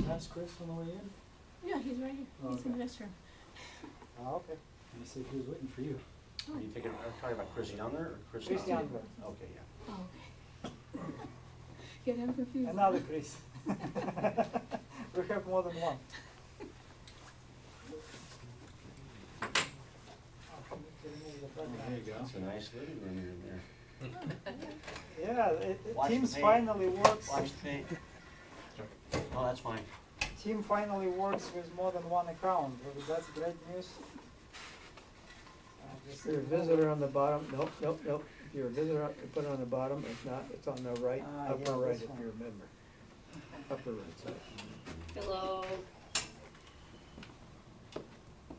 pass Chris on the way in? Yeah, he's right here. Oh, He's in okay. the restroom. Oh, okay. He said he was waiting for you. Oh, Are you thinking, are you talking about Chris Younger or Chris? Chris Younger. Okay, yeah. oh, okay. Get him confused. Another Chris. We have more than one. There you go. It's a nice living room in there. Yeah, Watch Teams the paint. finally works. Watch the paint. Oh, that's fine. Team finally works with more than one account. That's great news. If you're a visitor on the bottom, nope. If you're a visitor, you put it on the bottom. If not, it's on the right, Ah, upper yeah, right this if one. you're a member. Upper right side. Hello.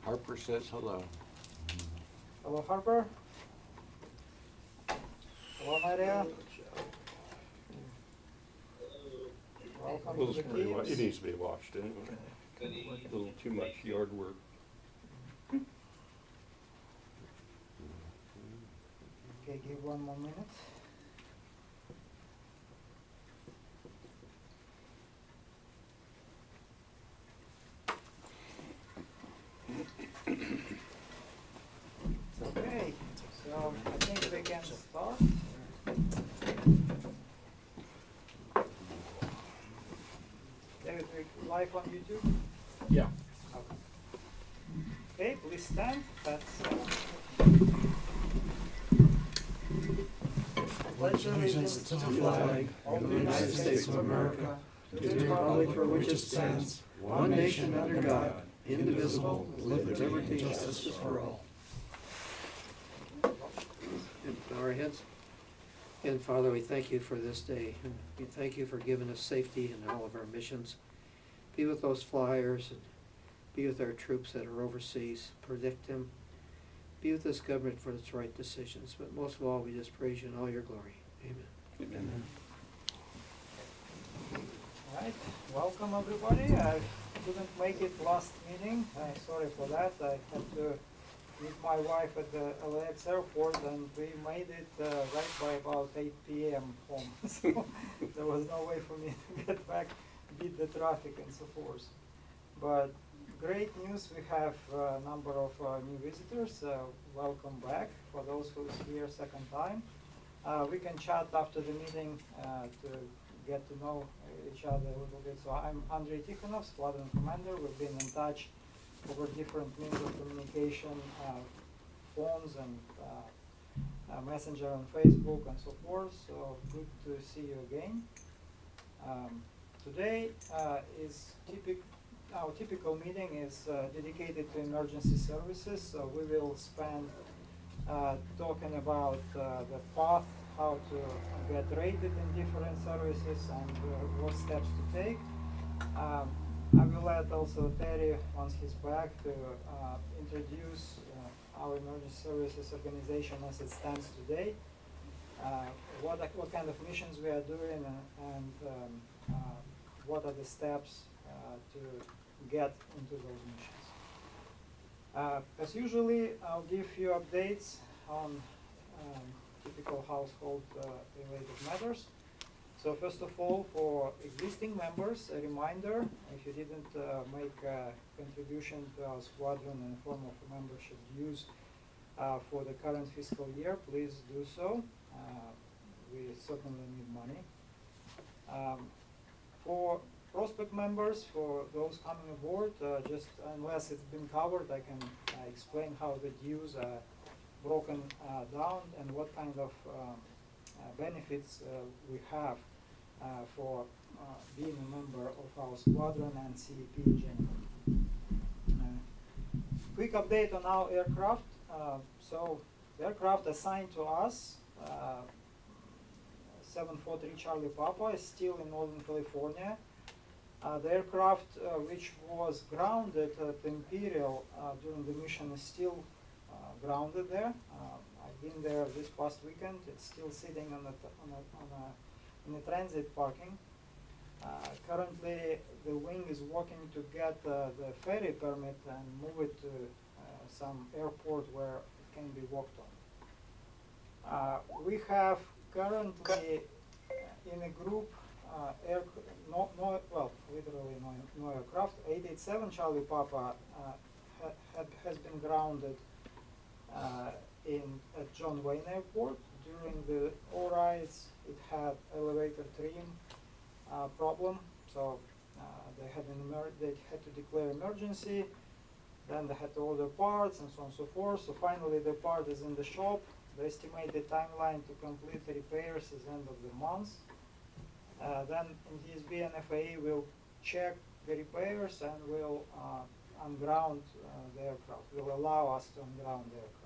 Harper says hello. Hello, Harper. Hello, Maria. Welcome Well, to it's the pretty much, it Teams. needs to be washed anyway. A little too much yard work. Okay, give one more minute. Okay, so I think we can start. David, we live on YouTube? Yeah. Okay, please stand. That's pledge allegiance to the flag of the United States of America, to the republic for which it stands, one nation under God, indivisible, with liberty and justice for all. And bow our heads. And Father, we thank you for this day. And we thank you for giving us safety in all of our missions. Be with those flyers and be with our troops that are overseas. Protect them. Be with this government for its right decisions. But most of all, we just praise you in all your glory. Amen. Amen. All right, welcome everybody. I couldn't make it last meeting. Sorry for that. I had to meet my wife at the LAX airport, and we made it right by about 8 p.m. home. So there was no way for me to get back, beat the traffic and so forth. But great news, we have a number of new visitors. Welcome back for those who's here second time. We can chat after the meeting to get to know each other a little bit. So I'm Andrei Tikhonov, Squadron Commander. We've been in touch over different means of communication, phones and Messenger and Facebook and so forth. So good to see you again. Today is our typical meeting is dedicated to emergency services. So we will spend talking about the path, how to get rated in different services and what steps to take. I will let also Terry, once he's back, to introduce our emergency services organization as it stands today, what kind of missions we are doing, and what are the steps to get into those missions. As usually, I'll give you updates on typical household related matters. So first of all, for existing members, a reminder, if you didn't make a contribution to our squadron in the form of a membership dues for the current fiscal year, please do so. We certainly need money. For prospect members, for those coming aboard, just unless it's been covered, I can explain how the dues are broken down and what kind of benefits we have for being a member of our squadron and CEP in general. Quick update on our aircraft. So the aircraft assigned to us, 743 Charlie Papa, is still in Northern California. The aircraft which was grounded at Imperial during the mission is still grounded there. I've been there this past weekend. It's still sitting in the transit parking. Currently, the wing is working to get the ferry permit and move it to some airport where it can be walked on. We have currently in a group, literally new aircraft. 887 Charlie Papa has been grounded at John Wayne Airport. During the rides, it had elevator trim problem, so they had to declare emergency. Then they had to order parts and so on and so forth. So finally, the part is in the shop. The estimated timeline to complete the repairs is end of the month. Then DSB and FAA will check the repairs and will unground the aircraft. Will allow us to unground the aircraft.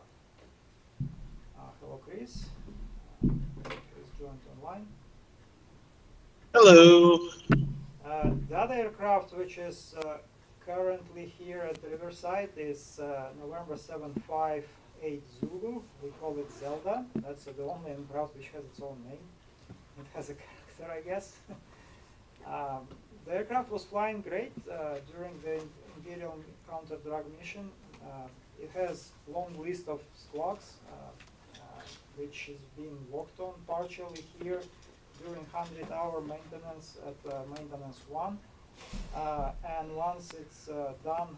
Hello, Chris. Chris joined online. Hello. The other aircraft, which is currently here at Riverside, is November 758 Zulu. We call it Zelda. That's the only aircraft which has its own name. It has a character, I guess. The aircraft was flying great during the Imperial counter-drug mission. It has long list of squawks, which is being worked on partially here during 100-hour maintenance at maintenance 1. And once it's done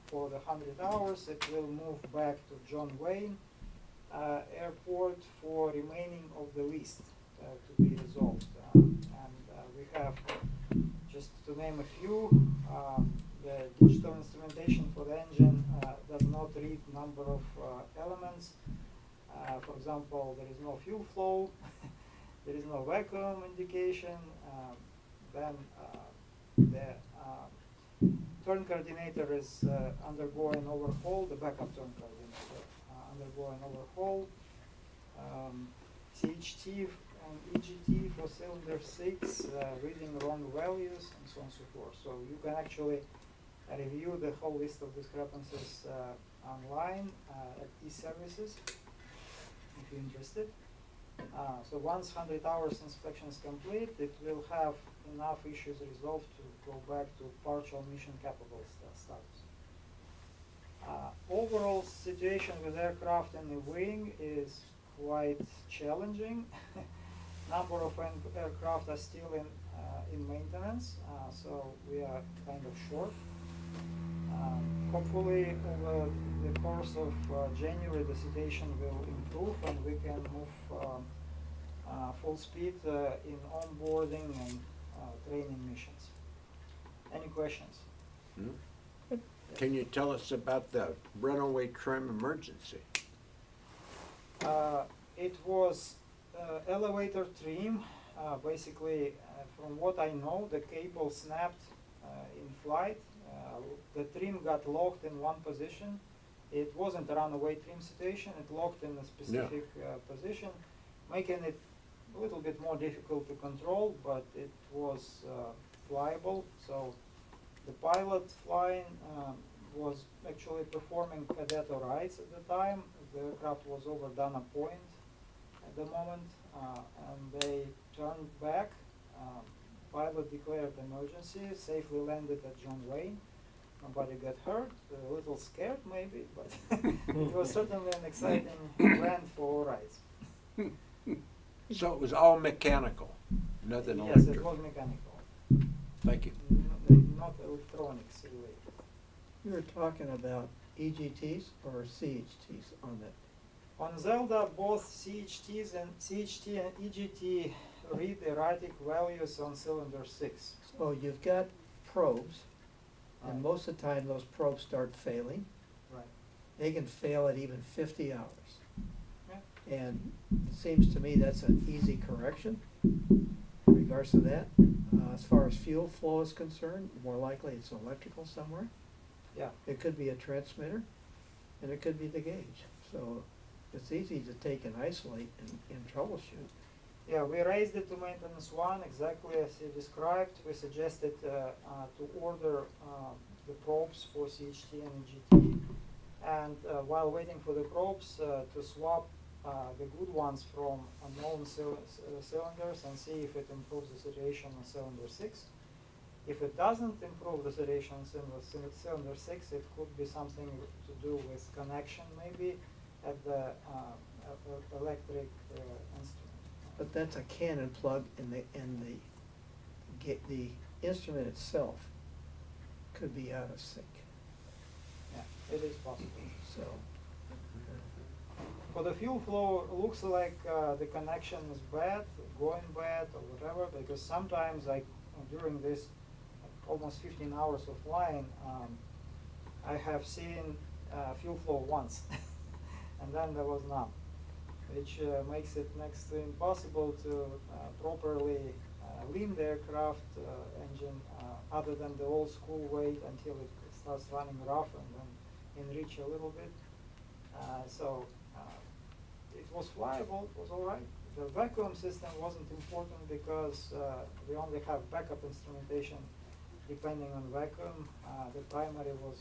for the 100 hours, it will move back to John Wayne Airport for remaining of the list to be resolved. We have, just to name a few, the digital instrumentation for the engine does not read number of elements. For example, there is no fuel flow, there is no vacuum indication, then the turn coordinator is undergoing overhaul, the backup turn coordinator undergoing overhaul, CHT and EGT for cylinder 6 reading wrong values and so on and so forth. So you can actually review the whole list of discrepancies online at e-services if you're interested. So once 100 hours inspection is complete, it will have enough issues resolved to go back to partial mission capable status. Overall situation with aircraft and the wing is quite challenging. Number of aircraft are still in maintenance, so we are kind of short. Hopefully over the course of January the situation will improve and we can move full speed in onboarding and training missions. Any questions? Can you tell us about the runaway trim emergency? It was elevator trim. Basically, from what I know, the cable snapped in flight. The trim got locked in one position. It wasn't a runaway trim situation. It locked in a specific position, making it a little bit more difficult to control, but it was flyable. So the pilot flying was actually performing cadet rides at the time. The aircraft was over Dana Point at the moment, and they turned back. Pilot declared emergency, safely landed at John Wayne. Nobody got hurt, a little scared maybe, but it was certainly an exciting land for rides. So it was all mechanical, nothing Yes, electric? it was mechanical. Thank you. Not electronics related. You were talking about EGTs or CHTs on that? On Zelda, both CHT and EGT read erratic values on cylinder 6. So you've got probes, and Right. most of the time those probes start failing. Right. They can fail at even 50 hours. Yeah. And it seems to me that's an easy correction in regards to that. As far as fuel flow is concerned, more likely it's electrical somewhere. Yeah. It could be a transmitter, and it could be the gauge. So it's easy to take and isolate and troubleshoot. Yeah, we raised it to maintenance 1 exactly as you described. We suggested to order the probes for CHT and EGT, and while waiting for the probes to swap the good ones from unknown cylinders and see if it improves the situation on cylinder 6. If it doesn't improve the situation on cylinder 6, it could be something to do with connection maybe at the electric instrument. But that's a Canon plug, and the instrument itself could be out of sync, Yeah, it is possible. so. For the fuel flow, it looks like the connection is bad, going bad or whatever, because sometimes like during this almost 15 hours of flying, I have seen fuel flow once, and then there was none, which makes it next to impossible to properly lean the aircraft engine other than the old school wait until it starts running rough and then enrich a little bit. So it was flyable, it was all right. The vacuum system wasn't important because we only have backup instrumentation depending on vacuum. The primary was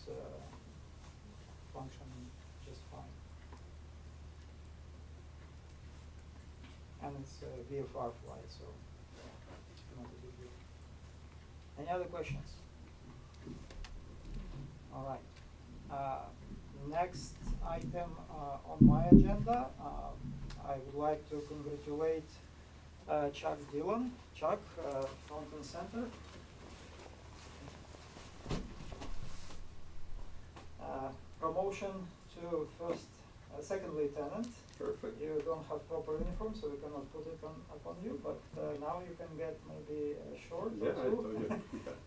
functioning just fine. And it's a VFR flight, so not a big deal. Any other questions? All right. Next item on my agenda, I would like to congratulate Chuck Dillon. Chuck, front and center. Promotion to second lieutenant. Perfect. You don't have proper uniform, so we cannot put it upon you, but now you can get maybe a short Yeah, or two. yeah,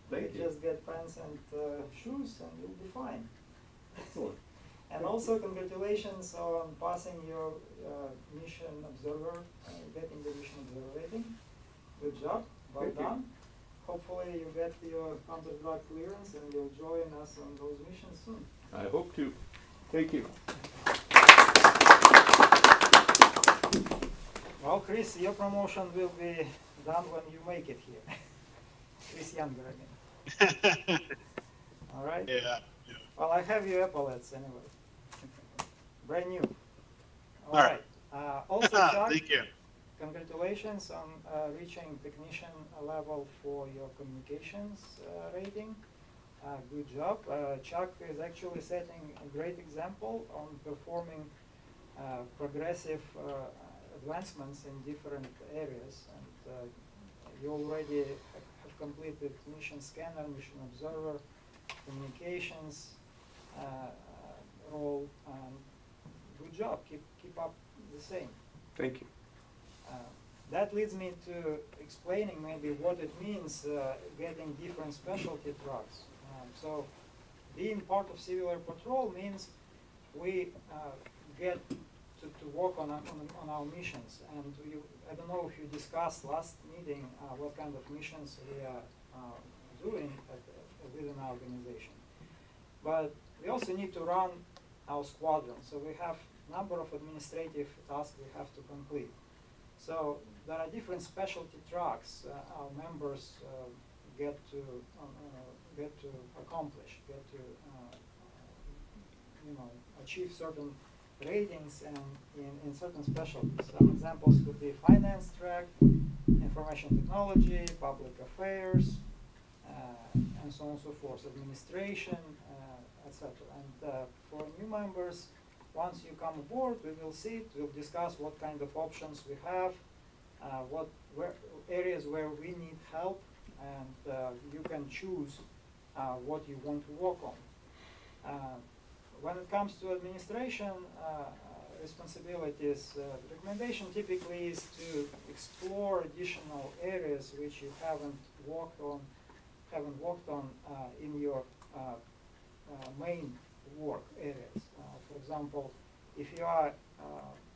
thank you. Just get pants and shoes and you'll be fine. Excellent. And also congratulations on passing your mission observer, getting the mission observer rating. Good job, well Thank you. done. Hopefully you get your under-drug clearance and you'll join us on those missions soon. I hope to. Thank you. Well, Chris, your promotion will be done when you make it here. Chris Younger again. All right? Yeah. Well, I have your epaulets anyway. Brand new. All right. Also, Chuck, Thank you. congratulations on reaching technician level for your communications rating. Good job. Chuck is actually setting a great example on performing progressive advancements in different areas. And you already have completed mission scanner, mission observer, communications role. Good job. Keep up the same. Thank you. That leads me to explaining maybe what it means getting different specialty trucks. So being part of Civil Air Patrol means we get to work on our missions. And I don't know if you discussed last meeting what kind of missions we are doing within our organization. But we also need to run our squadron. So we have a number of administrative tasks we have to complete. So there are different specialty trucks our members get to accomplish, get to achieve certain ratings and in certain specialties. Some examples could be finance track, information technology, public affairs, and so on and so forth, administration, etc. And for new members, once you come aboard, we will sit, we'll discuss what kind of options we have, where areas where we need help, and you can choose what you want to work on. When it comes to administration responsibilities, the recommendation typically is to explore additional areas which you haven't worked on in your main work areas. For example, if you are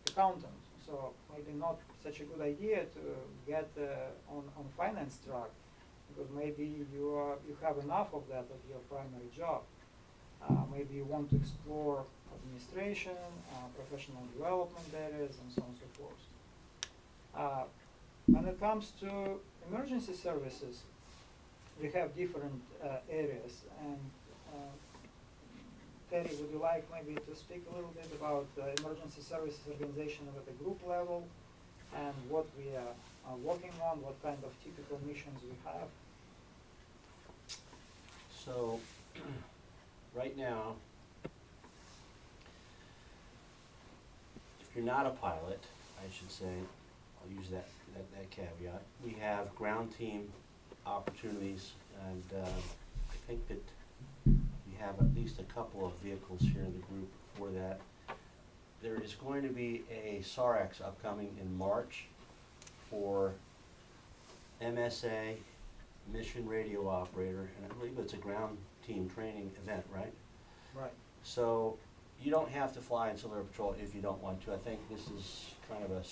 accountant, so maybe not such a good idea to get on finance track, because maybe you have enough of that at your primary job. Maybe you want to explore administration, professional development areas, and so on and so forth. When it comes to emergency services, we have different areas. And Terry, would you like maybe to speak a little bit about emergency services organization at the group level and what we are working on, what kind of typical missions we have? So, right now, if you're not a pilot, I should say, I'll use that caveat, we have ground team opportunities, and I think that have at least a couple of vehicles here in the group for that. There is going to be a SARX upcoming in March for MSA, Mission Radio Operator, and I believe it's a ground team training event, right? Right. So you don't have to fly in Silver Patrol if you don't want to. I think this is kind of a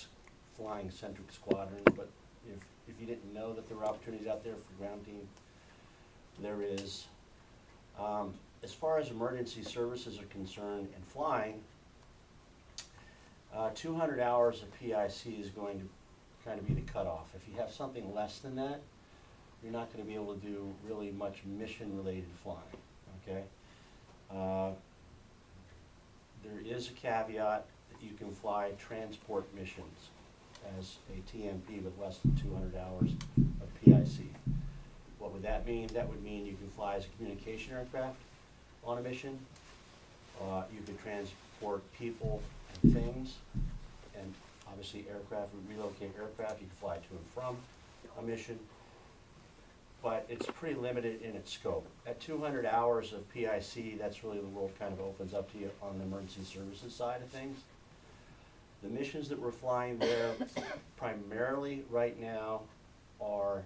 flying centric squadron, but if you didn't know that there were opportunities out there for ground team, there is. As far as emergency services are concerned and flying, 200 hours of PIC is going to kind of be the cutoff. If you have something less than that, you're not going to be able to do really much mission-related flying, okay? There is a caveat that you can fly transport missions as a TMP with less than 200 hours of PIC. What would that mean? That would mean you can fly as a communication aircraft on a mission. You could transport people and things, and obviously aircraft, we relocate aircraft, you can fly to and from a mission, but it's pretty limited in its scope. At 200 hours of PIC, that's really the world kind of opens up to you on the emergency services side of things. The missions that we're flying there primarily right now are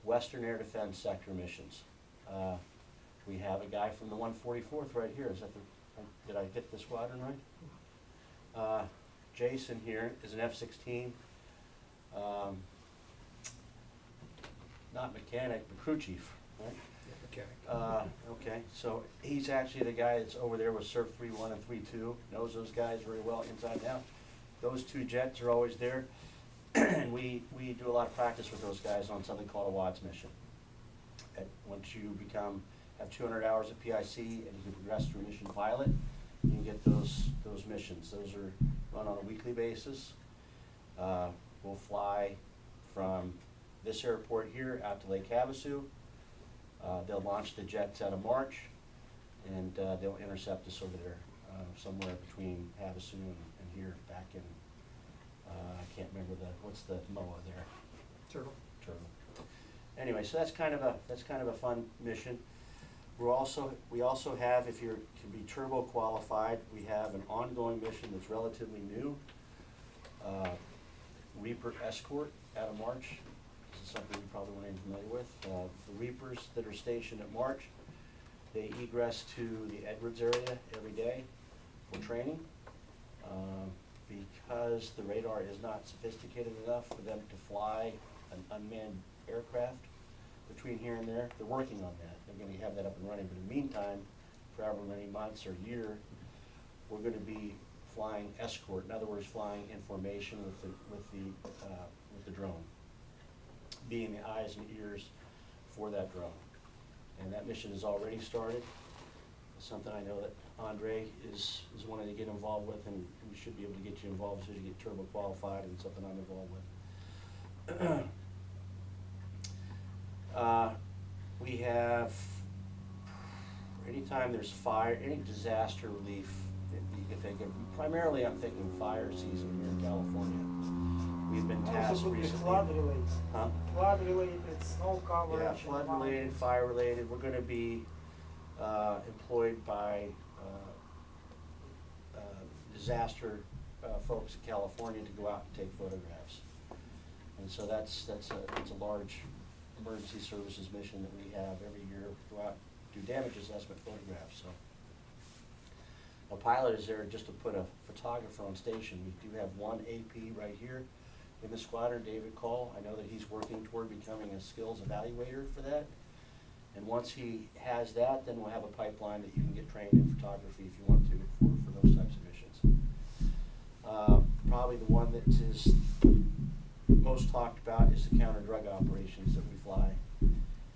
Western Air Defense Sector missions. We have a guy from the 144th right here. Is that the, did I get the squadron right? Jason here is an F-16, not mechanic, but crew chief, right? Okay, so he's actually the guy that's over there with Surf 3-1 and 3-2, knows those guys very well inside and out. Those two jets are always there, and we do a lot of practice with those guys on something called a WADS mission. And once you have 200 hours of PIC and you can progress through mission pilot, you can get those missions. Those are run on a weekly basis. We'll fly from this airport here out to Lake Havasu. They'll launch the jets out of March, and they'll intercept us over there, somewhere between Havasu and here, back in, I can't remember what's the MOA there? Turtle. Anyway, so that's kind of a fun mission. We also have, if you can be turbo qualified, we have an ongoing mission that's relatively new. Reaper Escort out of March. This is something you probably weren't even familiar with. The Reapers that are stationed at March, they egress to the Edwards area every day for training. Because the radar is not sophisticated enough for them to fly an unmanned aircraft between here and there, they're working on that. They're going to have that up and running, but in the meantime, for however many months or year, we're going to be flying escort. In other words, flying in formation with the drone, being the eyes and ears for that drone. And that mission has already started. It's something I know that Andre is wanting to get involved with, and we should be able to get you involved as soon as you get turbo qualified, and something I'm involved with. We have, anytime there's fire, any disaster relief that you can think of, primarily I'm thinking fire season here in California. We've been tasked Also could be recently. flood related. Huh? Flood related, snow coverage. Yeah, and flood related, mountains. fire related. We're gonna be employed by disaster folks in California to go out and take photographs. And so that's a large emergency services mission that we have every year, go out, do damage assessment photographs. So a pilot is there just to put a photographer on station. We do have one AP right here in the squadron, David Call. I know that he's working toward becoming a skills evaluator for that. And once he has that, then we'll have a pipeline that you can get trained in photography if you want to for those types of missions. Probably the one that is most talked about is the counter-drug operations that we fly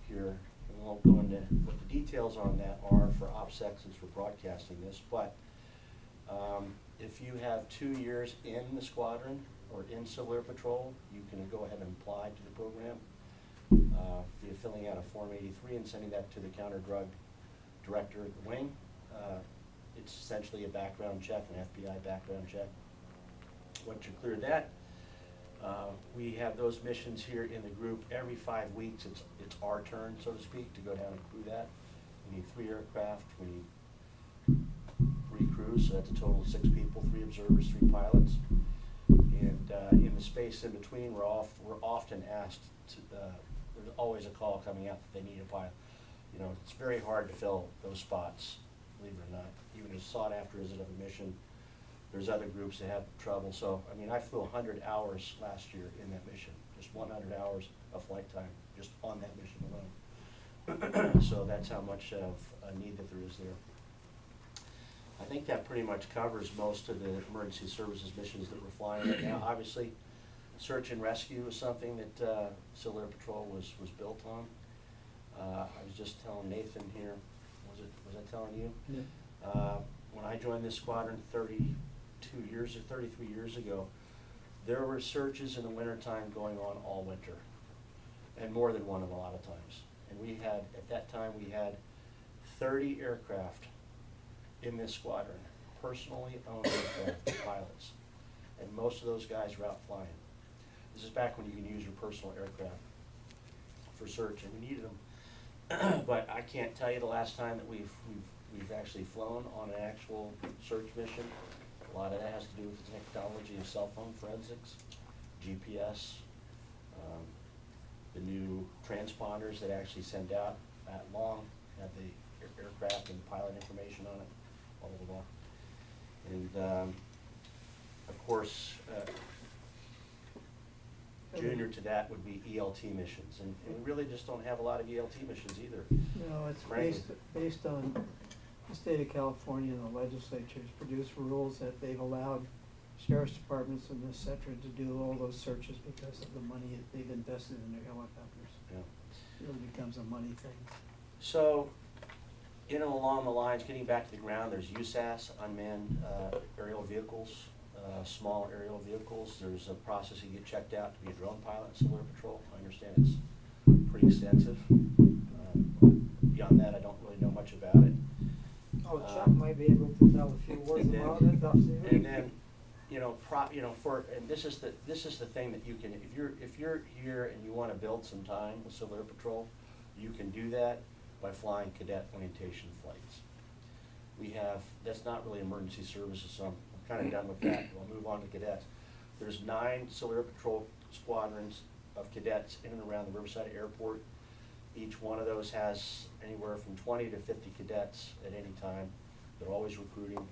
here. And we won't go into what the details on that are for OPSEC since we're broadcasting this, but if you have 2 years in the squadron or in Civil Air Patrol, you can go ahead and apply to the program via filling out a Form 83 and sending that to the counter-drug director at the wing. It's essentially a background check, an FBI background check. Once you clear that, we have those missions here in the group every 5 weeks. It's our turn, so to speak, to go down and crew that. We need 3 aircraft, we need 3 crews, so that's a total of 6 people, 3 observers, 3 pilots. And in the space in between, we're often asked to, there's always a call coming out that they need a pilot. You know, it's very hard to fill those spots, believe it or not. Even as sought after as it of a mission, there's other groups that have trouble. So, I mean, I flew 100 hours last year in that mission, just 100 hours of flight time, just on that mission alone. So that's how much of a need that there is there. I think that pretty much covers most of the emergency services missions that we're flying right now. Obviously, search and rescue is something that Civil Air Patrol was built on. I was just telling Nathan here, was I telling you? Yeah. When I joined this squadron 33 years ago, there were searches in the wintertime going on all winter, and more than one a lot of times. And we had, at that time, we had 30 aircraft in this squadron, personally owned aircraft pilots. And most of those guys were out flying. This is back when you can use your personal aircraft for search, and we needed them. But I can't tell you the last time that we've actually flown on an actual search mission. A lot of that has to do with the technology of cell phone forensics, GPS, the new transponders that actually send out that long, have the aircraft and pilot information on it, blah, blah, blah. And of course, junior to that would be ELT missions, and we really just don't have a lot of ELT missions either. No, it's Frankly. based on the state of California, and the legislature's produced rules that they've allowed sheriff's departments and et cetera to do all those searches because of the money that they've invested in their helicopters. Yeah. It really becomes a money thing. So, you know, along the lines, getting back to the ground, there's USAS, unmanned aerial vehicles, small aerial vehicles. There's a process you get checked out to be a drone pilot in Civil Air Patrol. I understand it's pretty extensive. Beyond that, I don't really know much about it. Oh, Chuck might be able to tell a few words and then- about it, absolutely. And then, you know, and this is the thing that you can, if you're here and you want to build some time with Civil Air Patrol, you can do that by flying cadet orientation flights. We have, that's not really emergency services, so I'm kind of done with that. We'll move on to cadets. There's 9 Civil Air Patrol squadrons of cadets in and around the Riverside Airport. Each one of those has anywhere from 20 to 50 cadets at any time. They're always recruiting.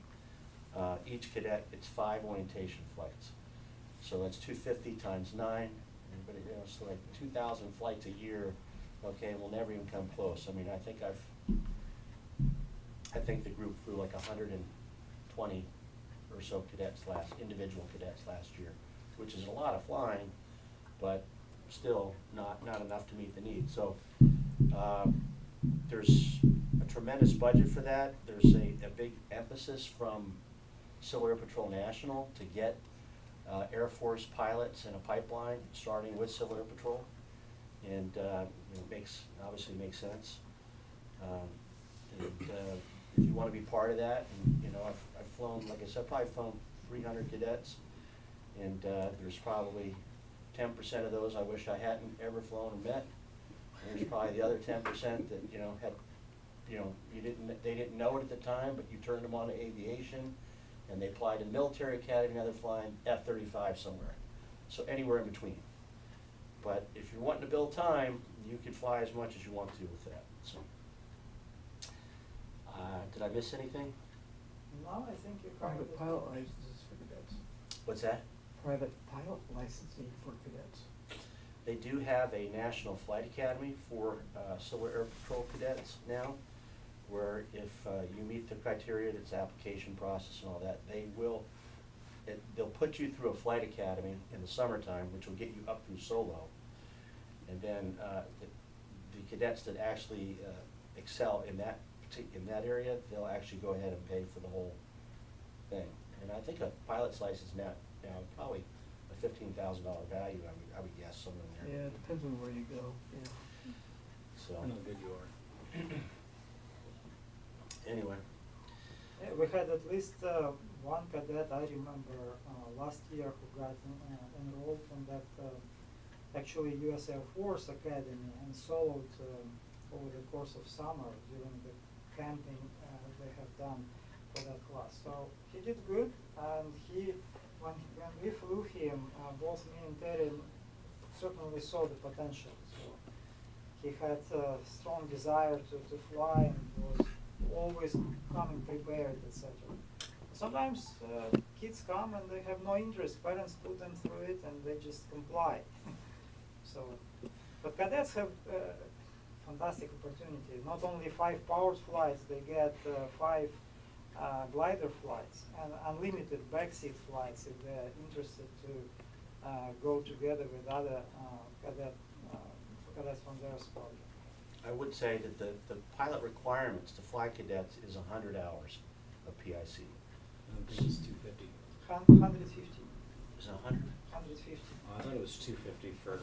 Each cadet gets 5 orientation flights. So that's 250 times 9, but you know, it's like 2,000 flights a year. Okay, we'll never even come close. I mean, I think the group flew like 120 or so individual cadets last year, which is a lot of flying, but still not enough to meet the need. So there's a tremendous budget for that. There's a big emphasis from Civil Air Patrol National to get Air Force pilots in a pipeline, starting with Civil Air Patrol, and it obviously makes sense. If you want to be part of that, and you know, I've flown, like I said, probably flown 300 cadets, and there's probably 10% of those I wish I hadn't ever flown or met. And there's probably the other 10% that they didn't know it at the time, but you turned them on to aviation, and they applied to the military academy. Now they're flying F-35 somewhere, so anywhere in between. But if you're wanting to build time, you can fly as much as you want to with that. So, did I miss anything? No, I think you covered Private it. pilot licenses for cadets. What's that? Private pilot licensing for cadets. They do have a National Flight Academy for Civil Air Patrol cadets now, where if you meet the criteria, it's application process and all that, they'll put you through a flight academy in the summertime, which will get you up through solo. And then the cadets that actually excel in that area, they'll actually go ahead and pay for the whole thing. And I think a pilot's license now probably a $15,000 value, I would guess, somewhere in there. Yeah, it depends on where you go, yeah. So, I know how good you are. anyway, Yeah, we had at least one cadet, I remember, last year who got enrolled in that actually U.S. Air Force Academy and soloed over the course of summer during the camping they have done for that class. So he did good, and when we flew him, both me and Terry certainly saw the potential. So he had a strong desire to fly and was always coming prepared, etc. Sometimes kids come and they have no interest. Parents put them through it and they just comply. So, but cadets have fantastic opportunity. Not only 5 powered flights, they get 5 glider flights and unlimited backseat flights if they're interested to go together with other cadets from their squadron. I would say that the pilot requirements to fly cadets is 100 hours of PIC. I think it's 250. 150. Is it 100? 150. I thought it was 250 for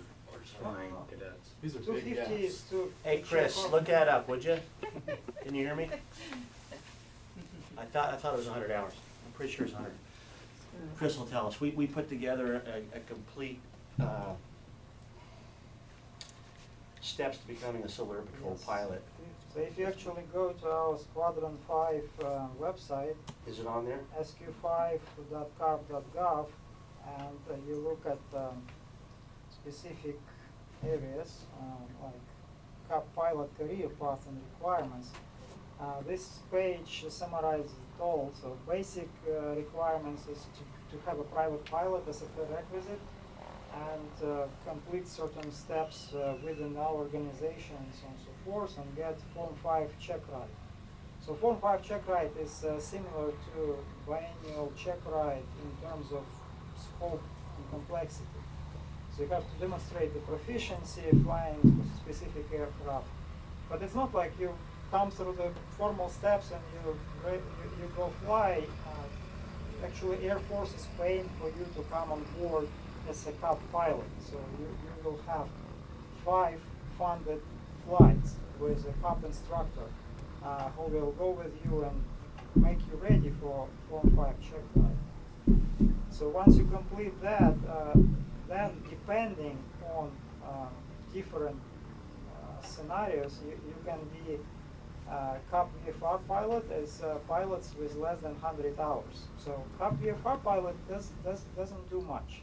flying cadets. These are big 250 is gaps. to. Hey, Chris, look that up, would you? Can you hear me? I thought it was 100 hours. I'm pretty sure it's 100. Chris will tell us. We put together a complete steps to becoming a Civil Air Patrol Yes. pilot. So if you actually go to our Squadron 5 website, Is it on there? sq5.carb.gov, and you look at specific areas like CAP pilot career path and requirements. This page summarizes it all. So basic requirements is to have a private pilot as a prerequisite and complete certain steps within our organization and so on and so forth, and get Form 5 check ride. So Form 5 check ride is similar to biennial check ride in terms of scope and complexity. So you have to demonstrate the proficiency flying specific aircraft. But it's not like you come through the formal steps and you go fly. Actually, Air Force is paying for you to come on board as a CAP pilot. So you will have 5 funded flights with a CAP instructor who will go with you and make you ready for Form 5 check ride. So once you complete that, then depending on different scenarios, you can be CAP VFR pilot as pilots with less than 100 hours. So CAP VFR pilot doesn't do much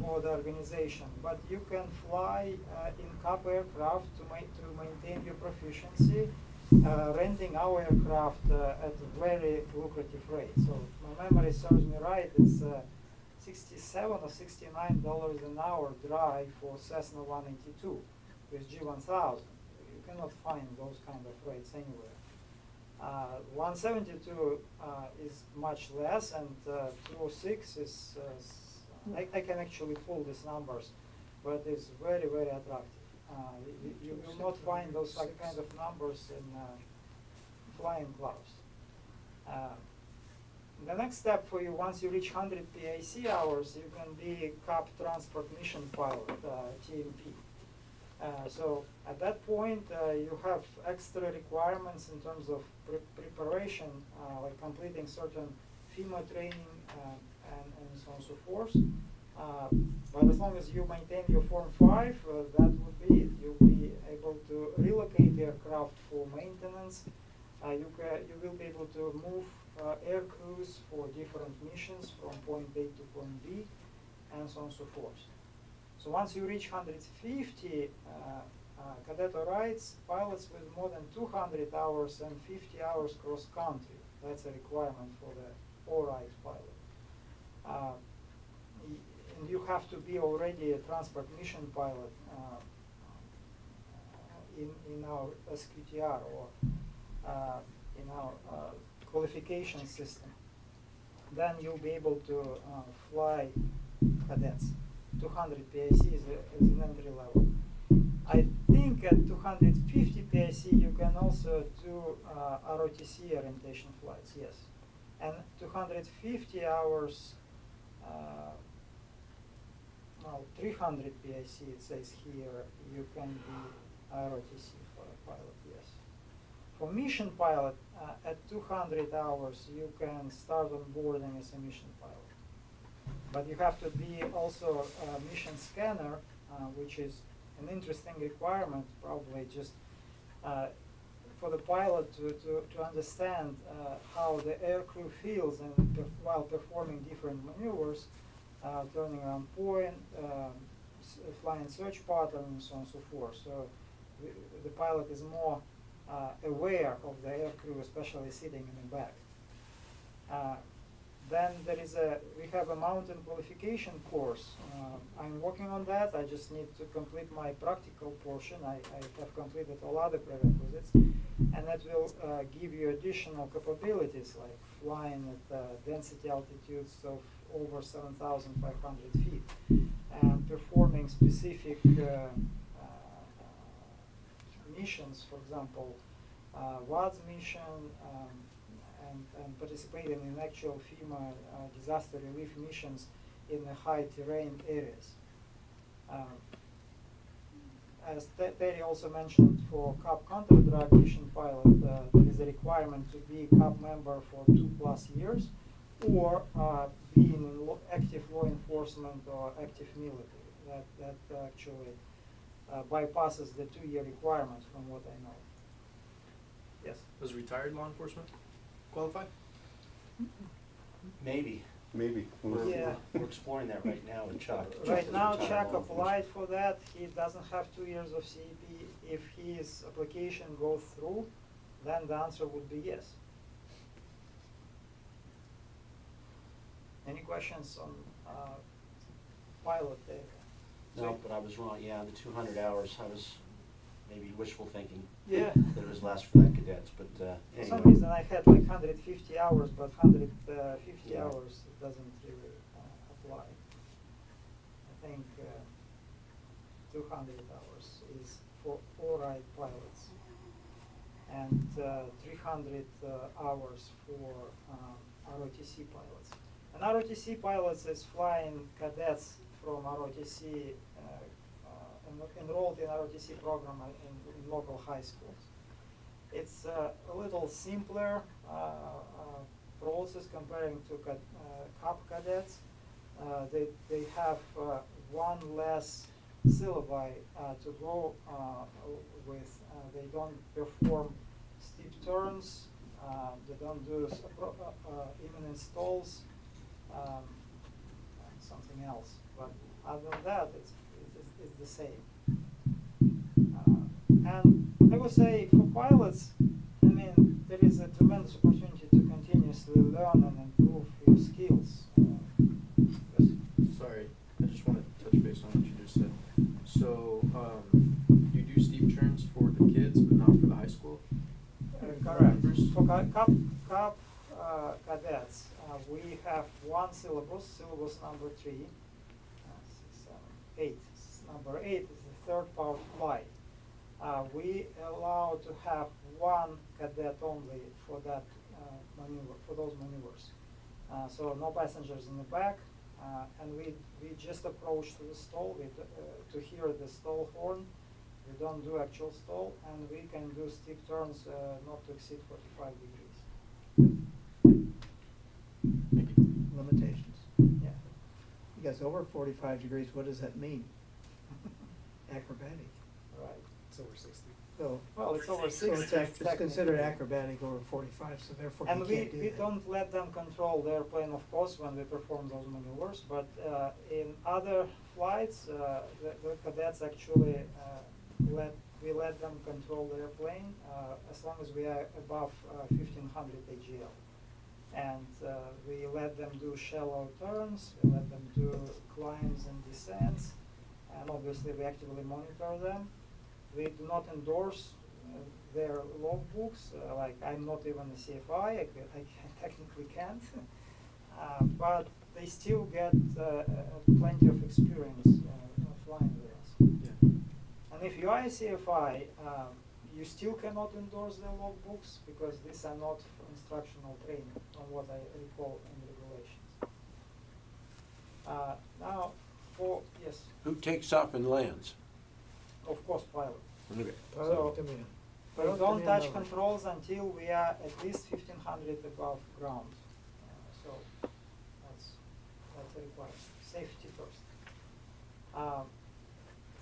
for the organization, but you can fly in CAP aircraft to maintain your proficiency, renting our aircraft at a very lucrative rate. So my memory serves me right, it's $67 or $69 an hour drive for Cessna 182 with G1000. You cannot find those kind of rates anywhere. 172 is much less, and 206 is, I can actually pull these numbers, but it's very, very attractive. You will not find those kind of numbers in flying clouds. The next step for you, once you reach 100 PIC hours, you can be CAP Transport Mission Pilot, TMP. So at that point, you have extra requirements in terms of preparation, like completing certain FEMA training and so on and so forth. But as long as you maintain your Form 5, that would be it. You'll be able to relocate the aircraft for maintenance. You will be able to move air crews for different missions from point A to point B, and so on and so forth. So once you reach 150, cadet rights, pilots with more than 200 hours and 50 hours cross country. That's a requirement for the all-right pilot. And you have to be already a transport mission pilot in our SQTR or in our qualification system. Then you'll be able to fly cadets. 200 PIC is an entry level. I think at 250 PIC you can also do ROTC orientation flights, yes. And 250 hours, well, 300 PIC it says here, you can be ROTC for a pilot, yes. For mission pilot, at 200 hours you can start onboarding as a mission pilot. But you have to be also a mission scanner, which is an interesting requirement, probably just for the pilot to understand how the air crew feels and while performing different maneuvers, turning around point, flying search pattern, and so on and so forth. So the pilot is more aware of the air crew, especially sitting in the back. Then we have a mountain qualification course. I'm working on that. I just need to complete my practical portion. I have completed all other prerequisites, and that will give you additional capabilities like flying at density altitudes of over 7,500 feet and performing specific missions, for example, WADS mission, and participating in actual FEMA disaster relief missions in the high terrain areas. As Terry also mentioned, for CAP counter-drug mission pilot, there is a requirement to be CAP member for 2+ years, or being in active law enforcement or active military. That actually bypasses the 2-year requirement from what I know. Yes? Does retired law enforcement qualify? Maybe. Maybe. Yeah. We're exploring that right now with Chuck. Right is now, retired Chuck law applied for that. He doesn't have 2 years of CEP. If his application goes through, then the answer would be yes. Any questions on pilot there? No, but I was wrong, yeah, the 200 hours, I was maybe wishful thinking. Yeah. That it was less for that cadets, but For some anyway. reason, I had like 150 hours, but 150 Yeah. hours doesn't really apply. I think 200 hours is for all-right pilots, and 300 hours for ROTC pilots. And ROTC pilots is flying cadets from ROTC, enrolled in ROTC program in local high schools. It's a little simpler process comparing to CAP cadets. They have one less syllabi to go with. They don't perform steep turns. They don't do imminent stalls. And something else. But other than that, it's the same. And I would say for pilots, I mean, there is a tremendous opportunity to continuously learn and improve your skills. Yes. Sorry, I just want to touch base on what you just said. So, you do steep turns for the kids, but not for the high school? Correct. For CAP cadets, we have one syllabus number 3, 6, 7, 8. Number 8 is the third powered flight. We allow to have one cadet only for that maneuver, for those maneuvers. So no passengers in the back, and we just approach to the stall to hear the stall horn. We don't do actual stall, and we can do steep turns not to exceed 45 degrees. Thank you. Limitations. Yeah. Because over 45 degrees, what does that mean? Acrobatic. Right. It's over 60. So, Well, it's over so 60. it's considered acrobatic over 45, so therefore And you we can't do that. don't let them control the airplane, of course, when we perform those maneuvers. But in other flights, the cadets actually we let them control the airplane as long as we are above 1500 AGL. And we let them do shallow turns, we let them do climbs and descents, and obviously we actively monitor them. We do not endorse their logbooks, like I'm not even a CFI, I technically can't, but they still get plenty of experience flying with us. Yeah. And if you are a CFI, you still cannot endorse the logbooks because these are not for instructional training, from what I recall in the regulations. Now, yes, Who takes off and lands? of course, pilot. Okay. So, we Pilot don't command touch level. controls until we are at least 1500 above ground. So that's a requirement. Safety first.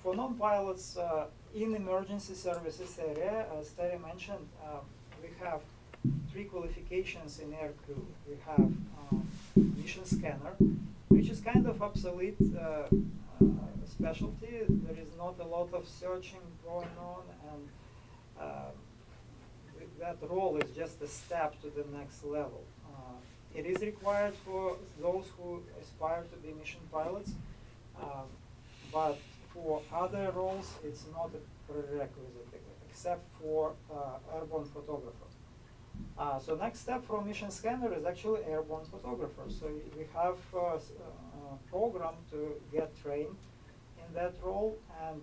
For non-pilots in emergency services area, as Terry mentioned, we have 3 qualifications in aircrew. We have mission scanner, which is kind of obsolete specialty. There is not a lot of searching going on, and that role is just a step to the next level. It is required for those who aspire to be mission pilots, but for other roles, it's not a prerequisite, except for airborne photographer. So next step from mission scanner is actually airborne photographer. So we have a program to get trained in that role and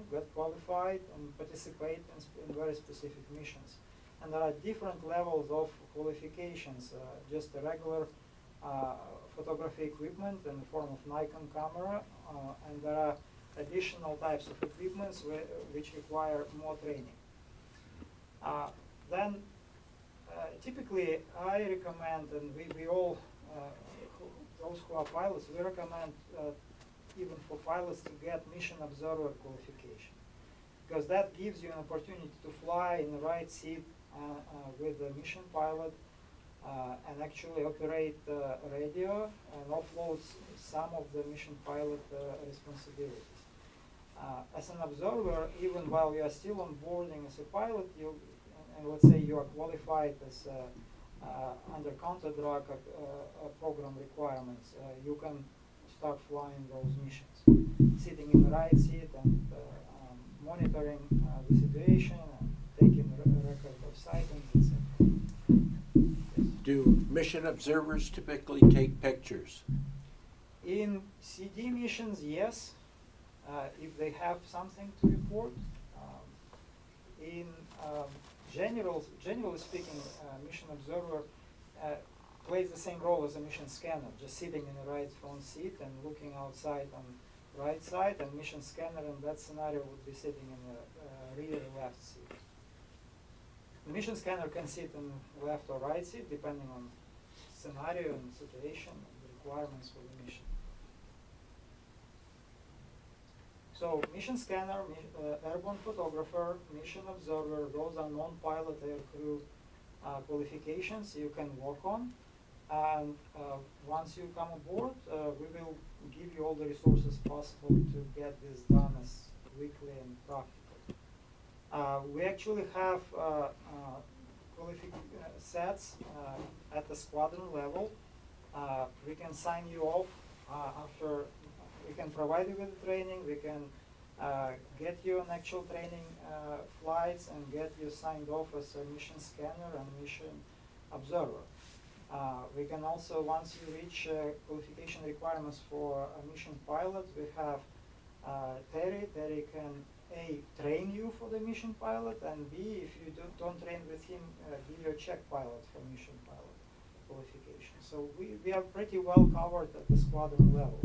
get qualified and participate in very specific missions. And there are different levels of qualifications. Just a regular photography equipment in the form of Nikon camera, and there are additional types of equipments which require more training. Then typically I recommend, and we all, those who are pilots, we recommend even for pilots to get mission observer qualification, because that gives you an opportunity to fly in the right seat with the mission pilot and actually operate radio and offload some of the mission pilot responsibilities. As an observer, even while you are still on boarding as a pilot, and let's say you are qualified as under counter-drug program requirements, you can start flying those missions, sitting in the right seat and monitoring the situation and taking record of sightings, etc. Yes. Do mission observers typically take pictures? In CD missions, yes, if they have something to report. In generally speaking, mission observer plays the same role as a mission scanner, just sitting in the right front seat and looking outside on the right side, and mission scanner in that scenario would be sitting in the rear left seat. The mission scanner can sit in left or right seat depending on scenario and situation and the requirements for the mission. So mission scanner, airborne photographer, mission observer, those are non-pilot aircrew qualifications you can work on. And once you come aboard, we will give you all the resources possible to get this done as quickly and practically. We actually have sets at the squadron level. We can sign you off after. We can provide you with training. We can get you on actual training flights and get you signed off as a mission scanner and mission observer. We can also, once you reach qualification requirements for a mission pilot, we have Terry. Terry can A, train you for the mission pilot, and B, if you don't train with him, give you a check pilot for mission pilot qualification. So we are pretty well covered at the squadron level.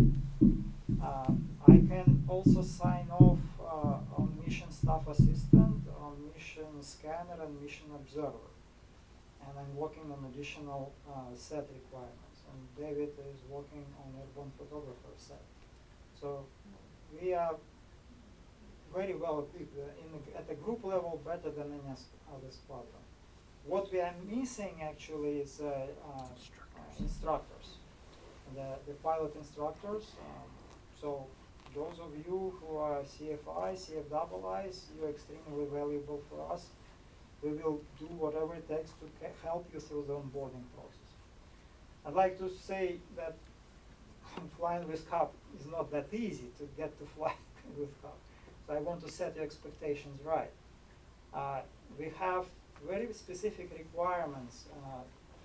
I can also sign off on mission staff assistant, on mission scanner, and mission observer. And I'm working on additional set requirements. And David is working on airborne photographer set. So we are very well equipped at the group level, better than any other squadron. What we are missing actually is instructors, the pilot instructors. So those of you who are CFI, CFIIs, you're extremely valuable for us. We will do whatever it takes to help you through the onboarding process. I'd like to say that flying with CAP is not that easy to get to fly with CAP. So I want to set your expectations right. We have very specific requirements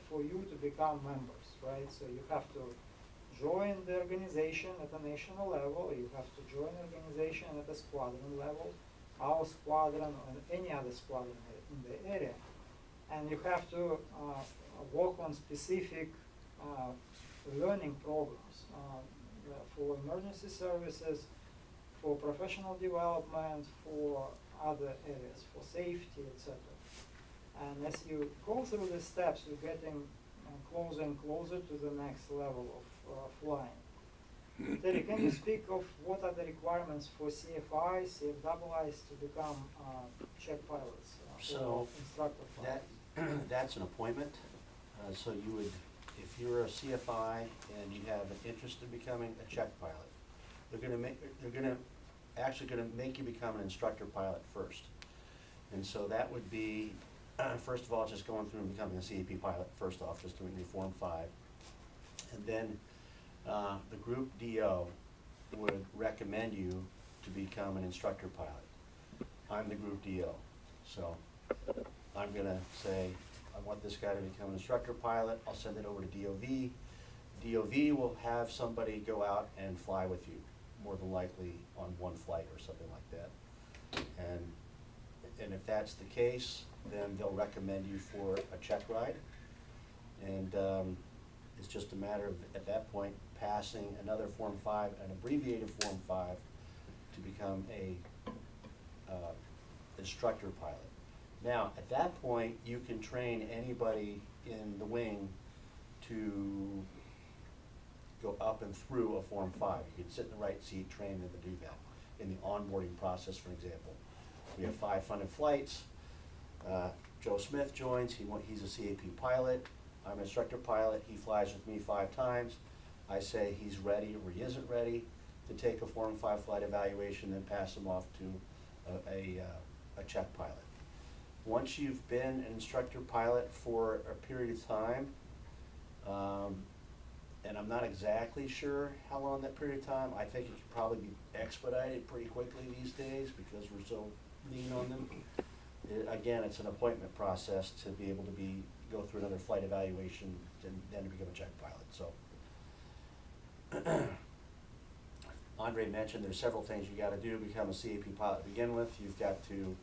for you to become members, right? So you have to join the organization at a national level. You have to join the organization at the squadron level, our squadron or any other squadron in the area. And you have to work on specific learning programs for emergency services, for professional development, for other areas, for safety, etc. And as you go through the steps, you're getting closer and closer to the next level of flying. Terry, can you speak of what are the requirements for CFIs, CFIs to become check pilots or So, instructor pilots? That's an appointment. So you would, if you're a CFI and you have an interest in becoming a check pilot, they're gonna make you become an instructor pilot first. And so that would be, first of all, just going through and becoming a CAP pilot, first off, just doing your Form 5. And then the group DO would recommend you to become an instructor pilot. I'm the group DO, so I'm gonna say, I want this guy to become an instructor pilot, I'll send it over to DOV. DOV will have somebody go out and fly with you, more than likely on one flight or something like that. And if that's the case, then they'll recommend you for a check ride. And it's just a matter of, at that point, passing another Form 5, an abbreviated Form 5, to become a instructor pilot. Now, at that point, you can train anybody in the wing to go up and through a Form 5. You can sit in the right seat, train them to do that in the onboarding process, for example. We have 5 funded flights. Joe Smith joins, he's a CAP pilot. I'm an instructor pilot, he flies with me 5 times. I say he's ready or he isn't ready to take a Form 5 flight evaluation, then pass him off to a check pilot. Once you've been an instructor pilot for a period of time, and I'm not exactly sure how long that period of time, I think it could probably be expedited pretty quickly these days because we're so lean on them. Again, it's an appointment process to be able to go through another flight evaluation and then to become a check pilot. So Andre mentioned there's several things you gotta do to become a CAP pilot to begin with. You've got to,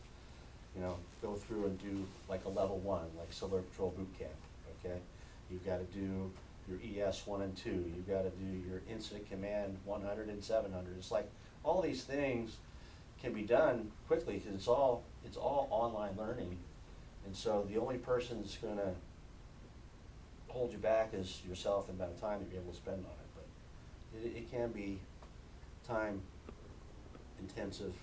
go through and do like a level 1, like Civil Air Patrol boot camp, okay? You've gotta do your ES 1 and 2. You've gotta do your Incident Command 100 and 700. It's like all these things can be done quickly because it's all online learning. And so the only person that's gonna hold you back is yourself and the amount of time that you're able to spend on it. But it can be time intensive,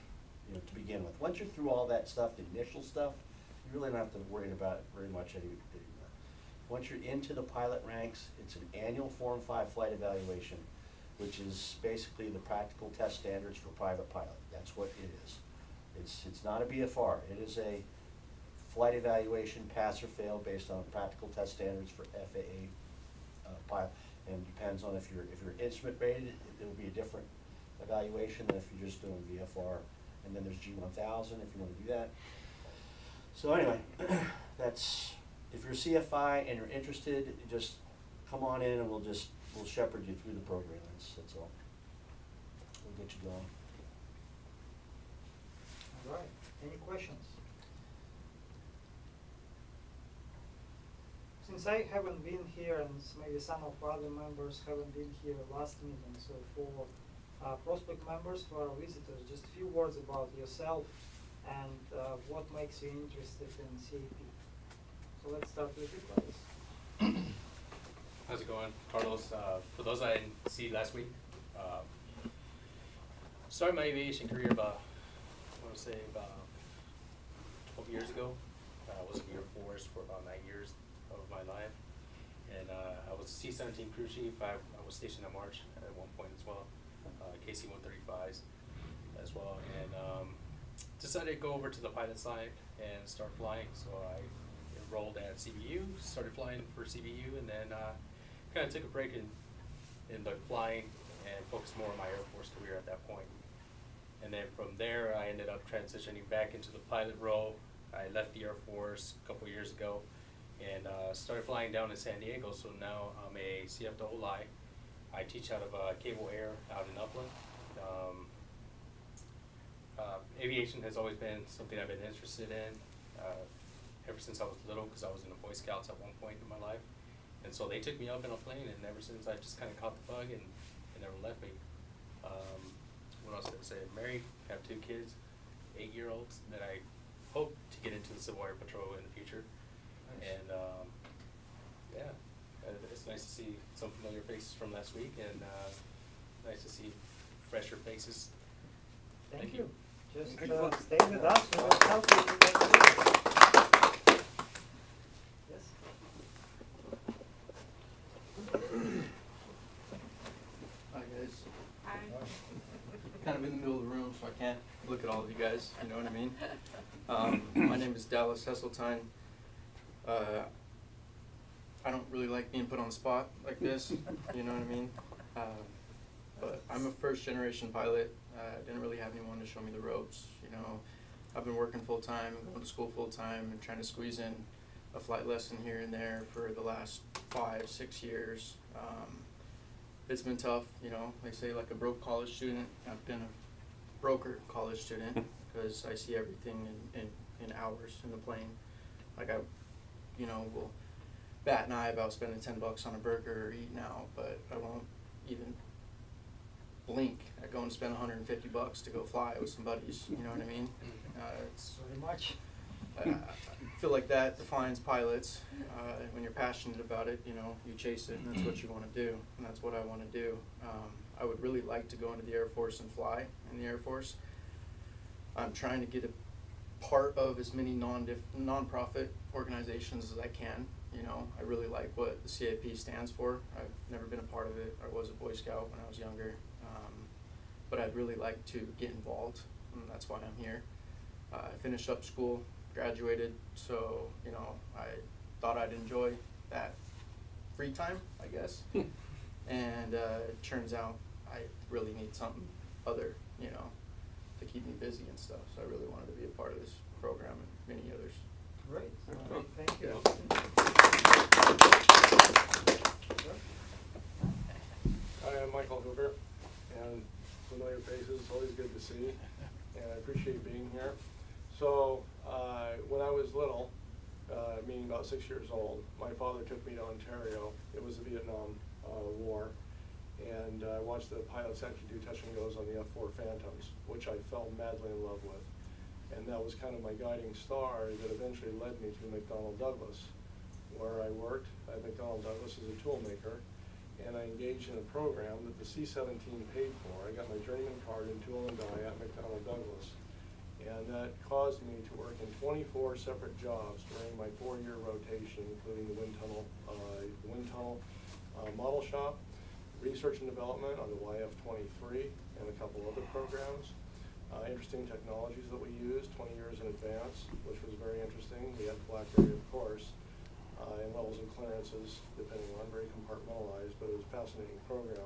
to begin with. Once you're through all that stuff, the initial stuff, you really don't have to worry about it very much anymore. Once you're into the pilot ranks, it's an annual Form 5 flight evaluation, which is basically the practical test standards for private pilot. That's what it is. It's not a BFR. It is a flight evaluation, pass or fail, based on practical test standards for FAA pilot. And it depends on if you're instrument rated, it'll be a different evaluation than if you're just doing VFR. And then there's G1000 if you want to do that. So anyway, that's, if you're a CFI and you're interested, just come on in and we'll shepherd you through the program. That's all. We'll get you going. All right. Any questions? Since I haven't been here and maybe some of other members haven't been here last meeting, so for prospect members, for our visitors, just a few words about yourself and what makes you interested in CAP. So let's start with you, Carlos. How's it going? Carlos, for those I didn't see last week, started my aviation career about 12 years ago. I was in the Air Force for about 9 years of my life. And I was a C-17 crew chief. I was stationed at March at one point as well, KC-135s as well. And decided to go over to the pilot side and start flying. So I enrolled at CBU, started flying for CBU, and then kind of took a break in the flying and focused more on my Air Force career at that point. And then from there, I ended up transitioning back into the pilot role. I left the Air Force a couple years ago and started flying down in San Diego. So now I'm a CFWLI. I teach out of Cable Air out in Upland. Aviation has always been something I've been interested in ever since I was little, because I was in the Boy Scouts at one point in my life. And so they took me up in a plane, and ever since I just kind of caught the bug and never left me. What else did I say? I'm married, have 2 kids, 8-year-olds that I hope to get into the Civil Air Patrol in the future. Nice. And yeah, it's nice to see some familiar faces from last week, and nice to see fresher faces. Thank Thank you. Just Good luck. stay with us, we will help you to make it. Yes. Hi guys. Hi. Kind of in the middle of the room, so I can't look at all of you guys, you know what I mean? My name is Dallas Hesseltine. I don't really like being put on the spot like this, you know what I mean? But I'm a first generation pilot. Didn't really have anyone to show me the ropes, you know. I've been working full time, going to school full time, and trying to squeeze in a flight lesson here and there for the last 5-6 years. It's been tough, you know. They say like a broke college student. I've been a broker college student because I see everything in hours in the plane. Like I, you know, will bat an eye about spending $10 on a burger or eating out, but I won't even blink at going to spend $150 to go fly with some buddies. You know what I mean? It's Very much. I feel like that defines pilots. When you're passionate about it, you know, you chase it, and that's what you want to do, and that's what I want to do. I would really like to go into the Air Force and fly in the Air Force. I'm trying to get a part of as many non-profit organizations as I can. You know, I really like what the CAP stands for. I've never been a part of it. I was a Boy Scout when I was younger, but I'd really like to get involved, and that's why I'm here. I finished up school, graduated, so, you know, I thought I'd enjoy that free time, I guess. And it turns out I really need something other, you know, to keep me busy and stuff. So I really wanted to be a part of this program and many others. Great. Thank you. Hi, I'm Michael Hoover, and familiar faces, always good to see, and I appreciate being here. So, when I was little, meaning about 6 years old, my father took me to Ontario. It was the Vietnam War, and I watched the pilots actually do touch and goes on the F-4 Phantoms, which I fell madly in love with. And that was kind of my guiding star that eventually led me to McDonnell Douglas, where I worked at McDonnell Douglas as a tool maker, and I engaged in a program that the C-17 paid for. I got my journeyman card in tool and die at McDonnell Douglas, and that caused me to work in 24 separate jobs during my 4-year rotation, including the wind tunnel model shop, research and development on the YF-23, and a couple other programs. Interesting technologies that we used 20 years in advance, which was very interesting. We had BlackBerry, of course, and levels and clearances, depending on, very compartmentalized, but it was a fascinating program.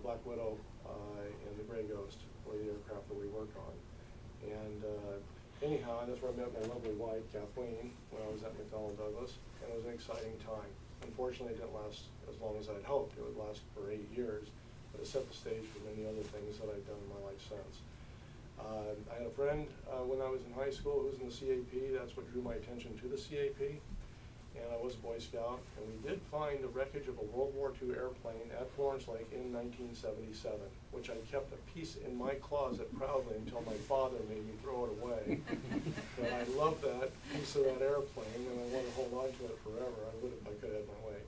Black Widow and the Gray Ghost were the aircraft that we worked on. And anyhow, that's where I met my lovely wife, Kathleen, when I was at McDonnell Douglas, and it was an exciting time. Unfortunately, it didn't last as long as I'd hoped. It would last for 8 years, but it set the stage for many other things that I've done in my life since. I had a friend when I was in high school who was in the CAP. That's what drew my attention to the CAP. And I was a Boy Scout, and we did find the wreckage of a World War II airplane at Florence Lake in 1977, which I kept a piece in my closet proudly until my father made me throw it away. But I loved that piece of that airplane, and I want to hold on to it forever. I would if I could have my way.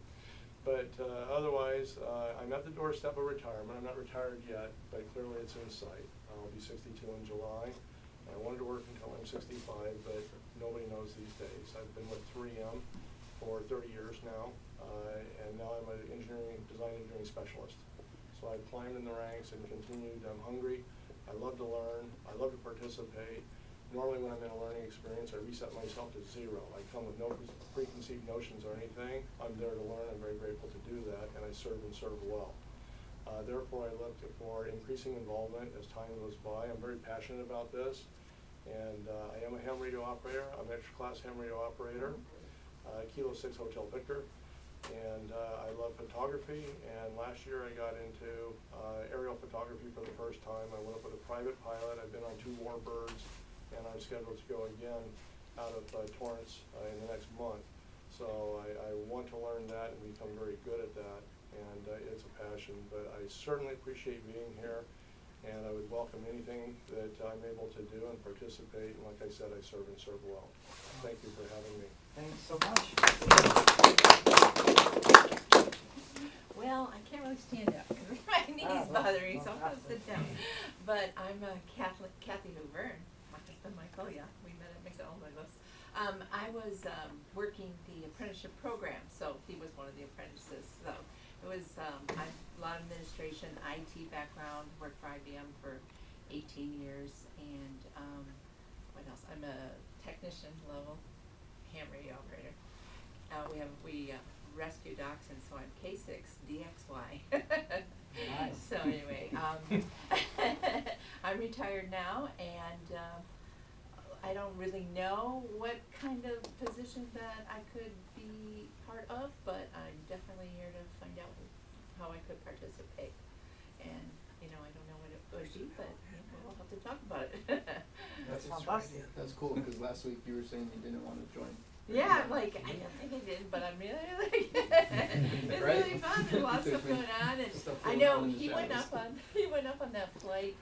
But otherwise, I'm at the doorstep of retirement. I'm not retired yet, but clearly it's in sight. I'll be 62 in July. I wanted to work until I'm 65, but nobody knows these days. I've been with 3M for 30 years now, and now I'm an design engineering specialist. So I've climbed in the ranks and continued. I'm hungry. I love to learn. I love to participate. Normally when I'm in a learning experience, I reset myself to 0. I come with no preconceived notions or anything. I'm there to learn. I'm very grateful to do that, and I serve and serve well. Therefore, I look for increasing involvement as time goes by. I'm very passionate about this, and I am a ham radio operator. I'm an extra class ham radio operator, Kilo 6 Hotel Victor, and I love photography. And last year I got into aerial photography for the first time. I went up with a private pilot. I've been on 2 warbirds, and I'm scheduled to go again out of Torrance in the next month. So I want to learn that and become very good at that. And it's a passion, but I certainly appreciate being here, and I would welcome anything that I'm able to do and participate, and like I said, I serve and serve well. Thank you for having me. Thanks so much. Well, I can't really stand up because my knees bother sit down. But I'm Kathy Hoover, and my husband Michael, yeah, we met at McDonald's. I was working the apprenticeship program, so he was one of the apprentices. So it was I a lot of administration, IT background, worked for IBM for 18 years, and what else? I'm a technician level, ham radio operator. We rescue dachshunds, so I'm K6DXY. Nice. So anyway, I'm retired now, and I don't really know what kind of position that I could be part of, but I'm definitely here to find out how I could participate. And, you know, I don't know what it would be, but we'll have to talk about it. That's fantastic. That's cool, because last week you were saying you didn't want to join. Yeah, I'm like, I don't think I did, but I'm really like, it's really fun. There's a lot of stuff going on, and Stuff I going know on in the he went shadows. up on that flight.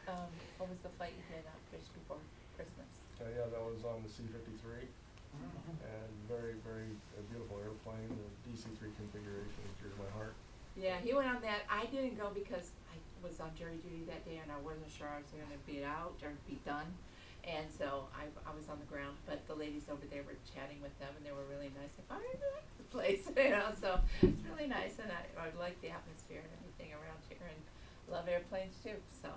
What was the flight you did just before Christmas? Yeah, that was on the C-53, and very, very beautiful airplane. The DC-3 configuration is dear to my heart. Yeah, he went on that. I didn't go because I was on jury duty that day, and I wasn't sure I was going to be out or be done. And so I was on the ground, but the ladies over there were chatting with them, and they were really nice. Like, I really like this place, you know. So it's really nice, and I like the atmosphere and everything around here, and love airplanes too. So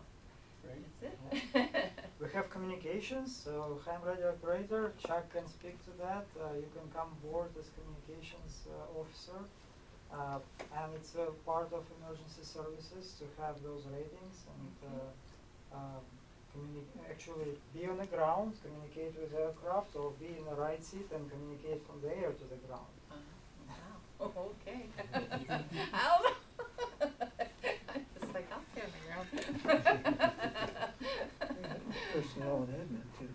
Great. that's it. We have communications, so ham radio operator, Chuck can speak to that. You can come board as communications officer. And it's a part of emergency services to have those ratings and actually be on the ground, communicate with aircraft, or be in the right seat and communicate from the air to the ground. Wow. Okay. I don't know. It's like I'll stay on the ground. Personnel and admin too.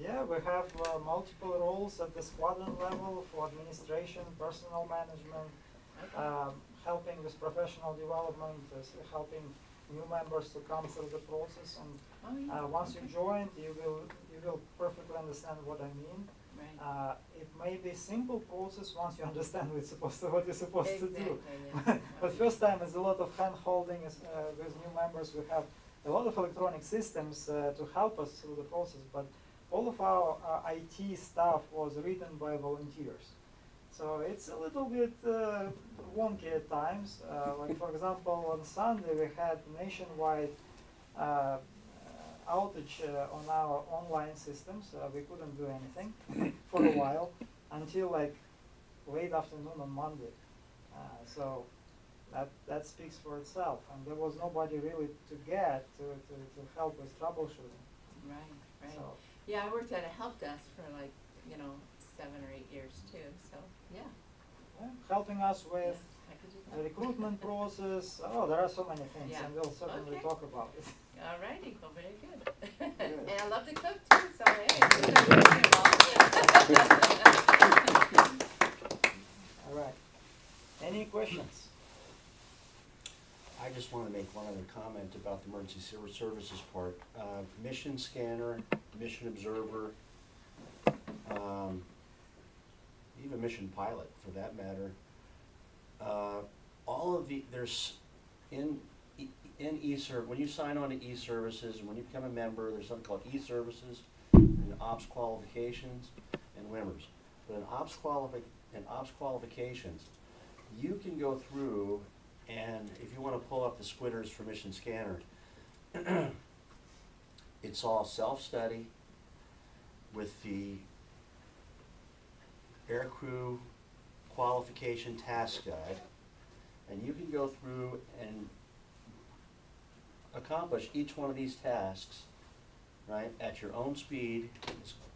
Yeah, we have multiple roles at the squadron level for administration, personnel management, helping with professional development, helping new members to come through the process, and once you join, you will perfectly understand what I mean. Right. It may be simple process once you understand what you're supposed to do. Yeah. But first time is a lot of hand holding with new members. We have a lot of electronic systems to help us through the process, but all of our IT stuff was written by volunteers. So it's a little bit wonky at times. Like for example, on Sunday we had nationwide outage on our online systems. We couldn't do anything for a while until like late afternoon on Monday. So that speaks for itself. And there was nobody really to get to help with troubleshooting. Right. So, Yeah, I worked at a help desk for like 7 or 8 years too. So yeah. helping us with I could do the that. recruitment process. Oh, there are so many things, Yeah. and we'll certainly Okay. talk about it. All righty, well, very good. Good. And I love to cook too, so hey. All right. Any questions? I just want to make one other comment about the emergency services part. Mission scanner, mission observer, even mission pilot for that matter. All of there's in e-service, when you sign on to e-services, when you become a member, there's something called e-services and ops qualifications and WIMMers. But in ops qualifications, you can go through, and if you want to pull up the squitters for mission scanner, it's all self-study with the aircrew qualification task guide, and you can go through and accomplish each one of these tasks, right, at your own speed,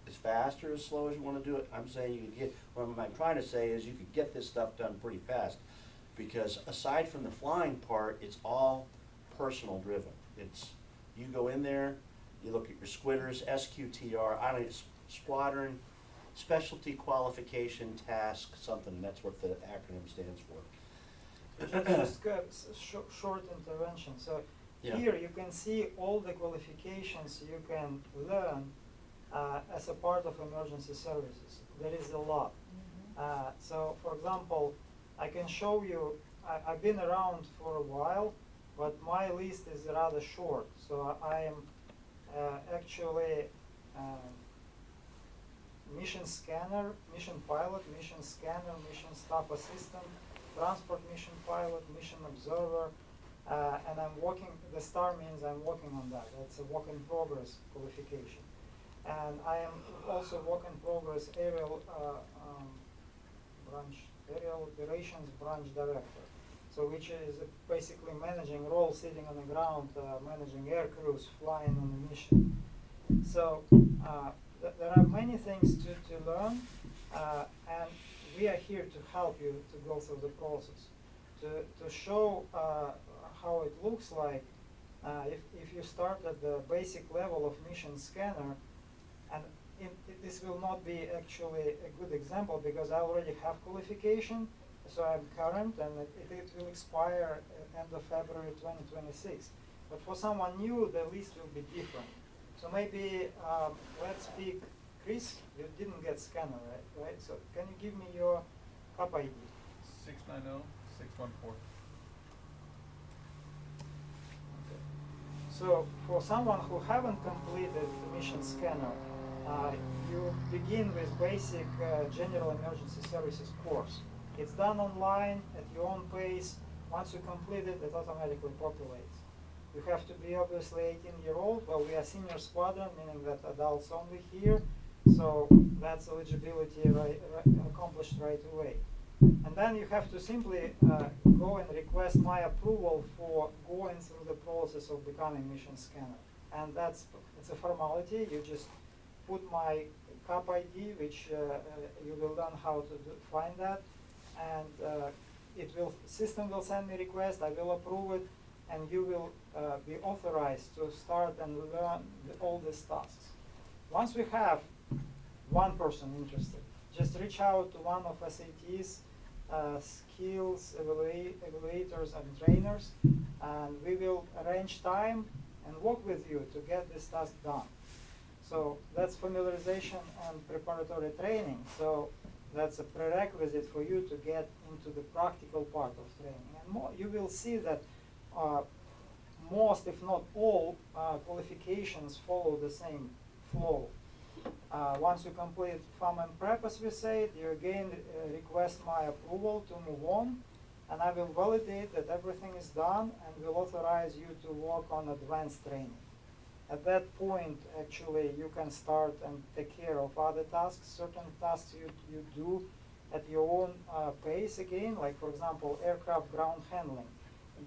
as fast or as slow as you want to do it. I'm saying you can get, what I'm trying to say is you could get this stuff done pretty fast, because aside from the flying part, it's all personal driven. It's, you go in there, you look at your squitters, SQTR, I don't know, Squadron, Specialty Qualification Task, something, that's what the acronym stands for. Just a short intervention. So Yeah. here you can see all the qualifications you can learn as a part of emergency services. There is a lot. So for example, I can show you, I've been around for a while, but my list is rather short. So I am actually mission scanner, mission pilot, mission scanner, mission staff assistant, transport mission pilot, mission observer, and I'm working, the star means I'm working on that. That's a work in progress qualification. And I am also work in progress aerial aerial operations branch director. So which is basically managing role, sitting on the ground, managing air crews, flying on a mission. So there are many things to learn, and we are here to help you to go through the process, to show how it looks like if you start at the basic level of mission scanner. And this will not be actually a good example because I already have qualification, so I'm current, and it will expire at end of February 2026. But for someone new, the list will be different. So maybe let's pick Chris. You didn't get scanner, right? So can you give me your cup ID? 690-614. Okay. So for someone who haven't completed the mission scanner, you begin with basic general emergency services course. It's done online at your own pace. Once you complete it, it automatically populates. You have to be obviously 18-year-old. Well, we are senior squadron, meaning that adults only here. So that's eligibility accomplished right away. And then you have to simply go and request my approval for going through the process of becoming mission scanner. And it's a formality. You just put my cup ID, which you will learn how to find that, and system will send me request. I will approve it, and you will be authorized to start and learn all these tasks. Once we have one person interested, just reach out to one of SAT's skills evaluators and trainers, and we will arrange time and work with you to get this task done. So that's familiarization and preparatory training. So that's a prerequisite for you to get into the practical part of training. And you will see that most, if not all, qualifications follow the same flow. Once you complete FAM and PREP, as we said, you again request my approval to move on, and I will validate that everything is done and will authorize you to work on advanced training. At that point, actually, you can start and take care of other tasks. Certain tasks you do at your own pace again, like for example, aircraft ground handling.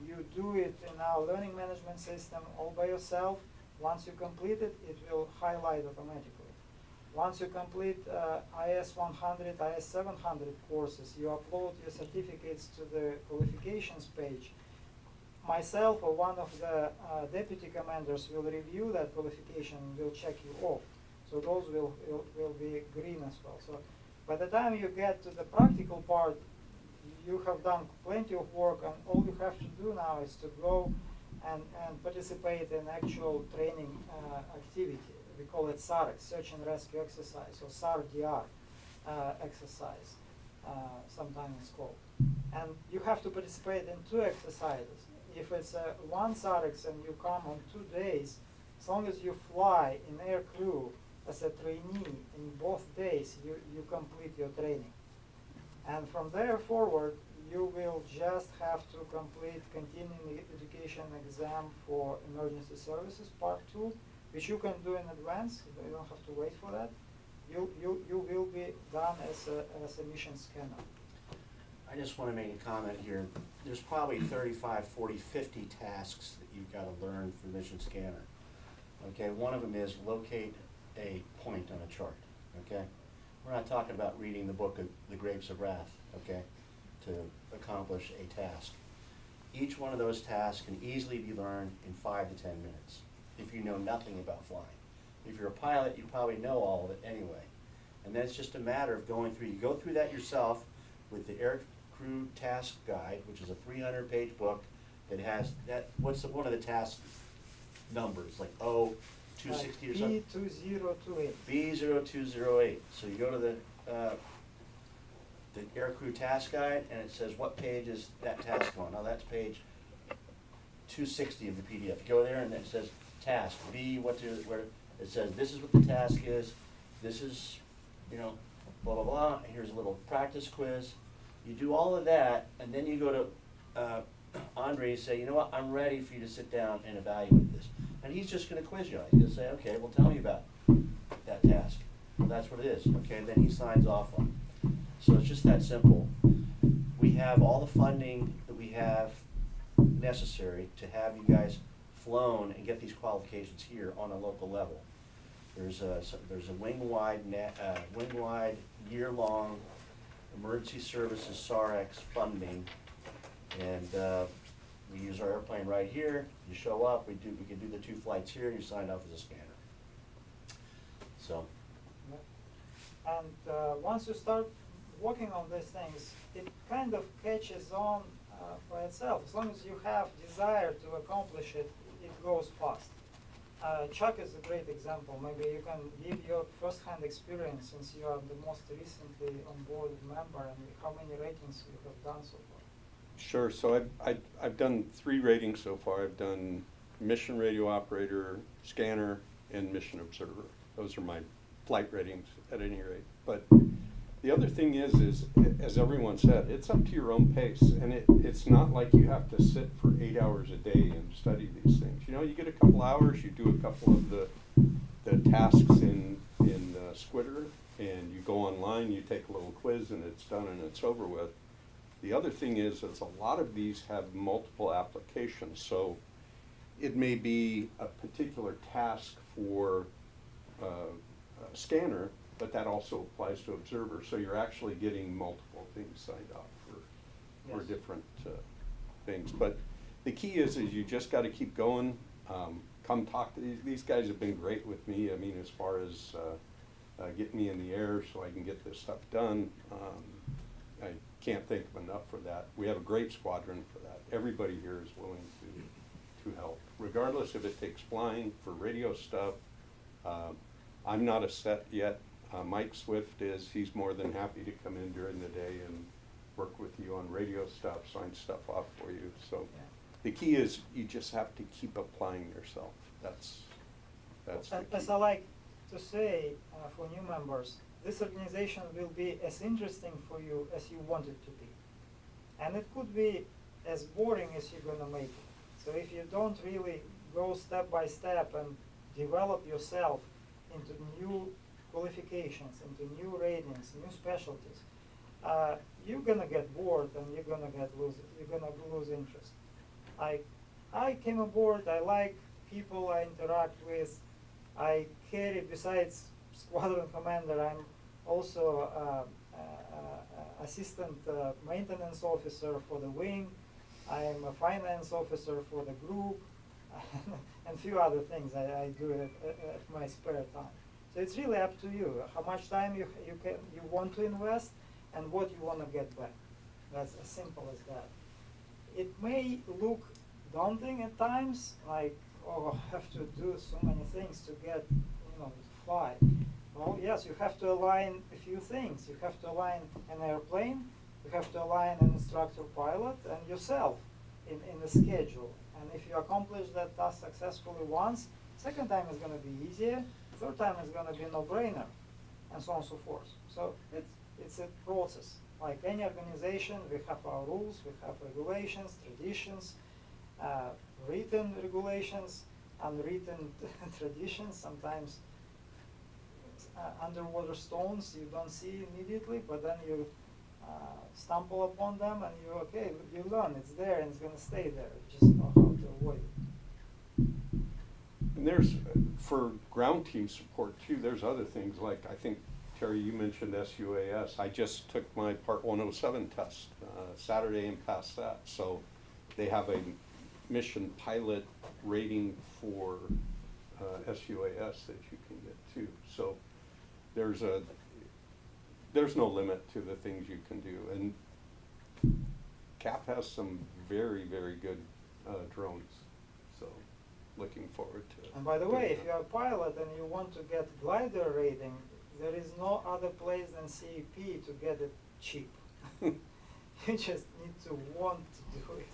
You do it in our learning management system all by yourself. Once you complete it, it will highlight automatically. Once you complete IS 100, IS 700 courses, you upload your certificates to the qualifications page. Myself or one of the deputy commanders will review that qualification and will check you off. So those will be green as well. So by the time you get to the practical part, you have done plenty of work, and all you have to do now is to go and participate in actual training activity. We call it SAREX, Search and Rescue Exercise, or SAR-DR exercise, sometimes it's called. And you have to participate in 2 exercises. If it's one SAREX and you come on 2 days, as long as you fly in air crew as a trainee in both days, you complete your training. And from there forward, you will just have to complete continuing education exam for emergency services part 2, which you can do in advance. You don't have to wait for that. You will be done as a mission scanner. I just want to make a comment here. There's probably 35, 40, 50 tasks that you've got to learn for Mission Scanner. Okay, one of them is locate a point on a chart. Okay, we're not talking about reading the book of The Grapes of Wrath, okay, to accomplish a task. Each one of those tasks can easily be learned in 5 to 10 minutes if you know nothing about flying. If you're a pilot, you probably know all of it anyway. And then it's just a matter of going through. You go through that yourself with the Air Crew Task Guide, which is a 300-page book that has that. What's one of the task numbers? Like 260 or something? B2028. B0208. So you go to the Air Crew Task Guide, and it says what page is that task on. Now that's page 260 of the PDF. You go there and it says task, where it says this is what the task is, this is, you know, blah, blah, blah, here's a little practice quiz. You do all of that, and then you go to Andre and say, you know what, I'm ready for you to sit down and evaluate this. And he's just gonna quiz you. He's gonna say, okay, well, tell me about that task. Well, that's what it is, okay, and then he signs off on it. So it's just that simple. We have all the funding that we have necessary to have you guys flown and get these qualifications here on a local level. There's a wing-wide year-long emergency services SAREX funding, and we use our airplane right here. You show up, we can do the 2 flights here, and you sign up as a scanner. So. And once you start working on these things, it kind of catches on by itself. As long as you have desire to accomplish it, it goes fast. Chuck is a great example. Maybe you can give your first-hand experience since you are the most recently on board member, and how many ratings you have done so far. Sure, so I've done 3 ratings so far. I've done mission radio operator, scanner, and mission observer. Those are my flight ratings at any rate. But the other thing is as everyone said, it's up to your own pace, and it's not like you have to sit for 8 hours a day and study these things. You know, you get a couple hours, you do a couple of the tasks in Squadron, and you go online, you take a little quiz, and it's done and it's over with. The other thing is a lot of these have multiple applications, so it may be a particular task for a scanner, but that also applies to observer, so you're actually getting multiple things signed off for Yes. different things. But the key is you just got to keep going. Come talk to these guys have been great with me. I mean, as far as getting me in the air so I can get this stuff done. I can't thank them enough for that. We have a great squadron for that. Everybody here is willing to help, regardless if it takes flying for radio stuff. I'm not a set yet. Mike Swift is. He's more than happy to come in during the day and work with you on radio stuff, sign stuff off for you. So the key is you just have to keep applying yourself. That's the key. As I like to say for new members, this organization will be as interesting for you as you want it to be. And it could be as boring as you're gonna make it. So if you don't really go step by step and develop yourself into new qualifications, into new ratings, new specialties, you're gonna get bored and you're gonna lose interest. I came aboard, I like people I interact with. I carry, besides squadron commander, I'm also assistant maintenance officer for the wing. I'm a finance officer for the group, and a few other things I do at my spare time. So it's really up to you how much time you want to invest and what you want to get back. That's as simple as that. It may look daunting at times, like, oh, I have to do so many things to get, to fly. Well, yes, you have to align a few things. You have to align an airplane, you have to align an instructor pilot and yourself in the schedule. And if you accomplish that task successfully once, second time is going to be easier, third time is going to be a no-brainer, and so on and so forth. So it's a process. Like any organization, we have our rules, we have regulations, traditions, written regulations, unwritten traditions. Sometimes underwater stones you don't see immediately, but then you stumble upon them and you learn it's there and it's going to stay there. You just know how to avoid it. And there's, for ground team support too, there's other things like, I think, Terry, you mentioned SUAS. I just took my Part 107 test Saturday and passed that. So they have a mission pilot rating for SUAS that you can get too. So there's no limit to the things you can do. And CAP has some very, very good drones. So looking forward to it. And by the way, if you're a pilot and you want to get glider rating, there is no other place than CEP to get it cheap. You just need to want to do it.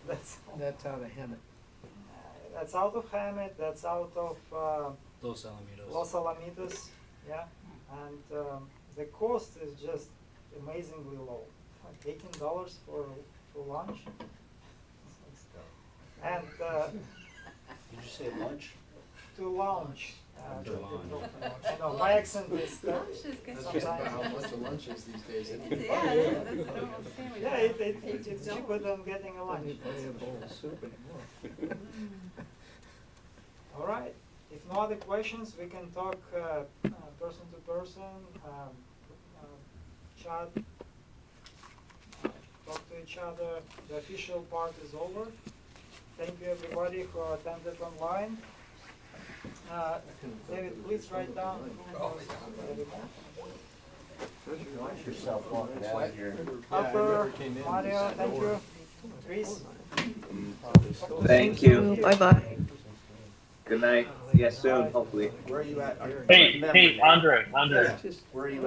That's all. That's how to hem it. That's out of Hammett, that's out of Los Alamitos. Los Alamitos, yeah. And the cost is just amazingly low, like $18 for lunch. And Did you say lunch? to lounge. To lounge. I know, my accent is Lunch is good. That's just about how sometimes. much the lunch is these days. Yeah, it is. That's a normal sandwich. Yeah, it's cheaper than getting a lunch. All right, if no other questions, we can talk person to person, chat, talk to each other. The official part is over. Thank you everybody who attended online. David, please write down. Watch yourself walking out of here. Upper, Mario, thank you. Chris. Thank you. Bye-bye. Good night. See you soon, hopefully. Where are you at? Hey, Andre. Where are you